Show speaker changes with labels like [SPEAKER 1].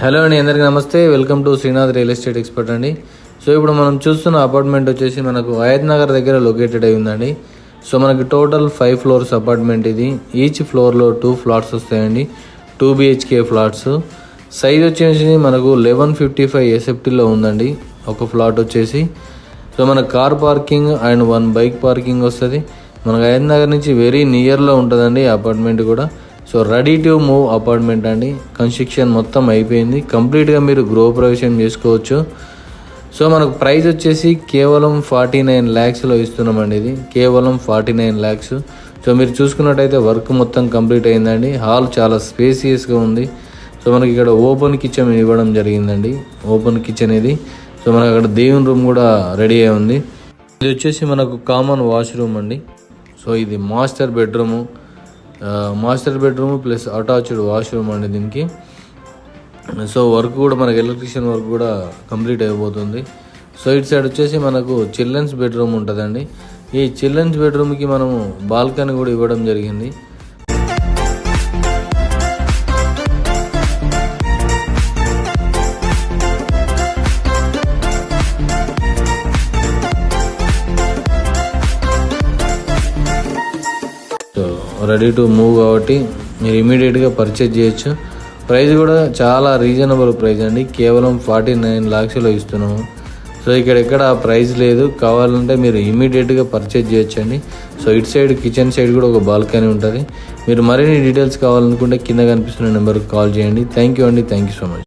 [SPEAKER 1] Hello అండి, అందరికీ నమస్తే. Welcome to Srinath real estate expert అండి. సో ఇప్పుడు మనం చూస్తున్న అపార్ట్మెంట్ వచ్చేసి మనకు హయత్ నగర్ దగ్గర లొకేటెడ్ అయి ఉందండి. సో మనకి టోటల్ 5 ఫ్లోర్స్ అపార్ట్మెంట్ ఇది. ఈచ్ ఫ్లోర్లో 2 ఫ్లాట్స్ వస్తాయండి, 2 BHK ఫ్లాట్స్. సైజ్ వచ్చేసి మనకు 1155 ఎస్ఎఫ్టీలో ఉందండి ఒక ఫ్లాట్ వచ్చేసి. సో మన car parking and 1 bike parking వస్తుంది. మనకు హయత్ నగర్ నుంచి వెరీ నియర్లో ఉంటుందండి అపార్ట్మెంట్ కూడా. So ready to move apartment అండి. కన్స్ట్రక్షన్ మొత్తం అయిపోయింది, కంప్లీట్గా మీరు గృహప్రవేశం చేసుకోవచ్చు. సో మనకు ప్రైస్ వచ్చేసి కేవలం 49 lakhsలో ఇస్తున్నామండి. ఇది కేవలం 49 lakhs. సో మీరు చూసుకున్నట్టయితే వర్క్ మొత్తం కంప్లీట్ అయిందండి. హాల్ చాలా స్పేసియస్గా ఉంది. సో మనకి ఇక్కడ ఓపెన్ కిచెన్ ఇవ్వడం జరిగిందండి, ఓపెన్ కిచెన్ ఇది. సో మనకు అక్కడ దేవుని రూమ్ కూడా రెడీ అయి ఉంది. ఇది వచ్చేసి మనకు కామన్ వాష్రూమ్ అండి. సో ఇది master bedroom plus attached washroom అండి దీనికి. సో వర్క్ కూడా మనకి ఎలక్ట్రీషియన్ వర్క్ కూడా కంప్లీట్ అయిపోతుంది. సో ఇటు సైడ్ వచ్చేసి మనకు చిల్డ్రన్స్ బెడ్రూమ్ ఉంటుందండి. ఈ చిల్డ్రన్స్ బెడ్రూమ్కి మనము బాల్కనీ కూడా ఇవ్వడం జరిగింది. సో రెడీ టు మూవ్ కాబట్టి మీరు ఇమీడియట్గా పర్చేజ్ చేయొచ్చు. ప్రైస్ కూడా చాలా రీజనబుల్ ప్రైస్ అండి, కేవలం 49 lakhsలో ఇస్తున్నాము. సో ఇక్కడ ప్రైస్ లేదు, కావాలంటే మీరు ఇమీడియట్గా పర్చేజ్ చేయొచ్చండి. సో ఇటు సైడ్ కిచెన్ సైడ్ కూడా ఒక బాల్కనీ ఉంటుంది. మీరు మరిన్ని డీటెయిల్స్ కావాలనుకుంటే కింద కనిపిస్తున్న నెంబర్కి కాల్ చేయండి. థ్యాంక్ యూ అండి, థ్యాంక్ యూ సో మచ్.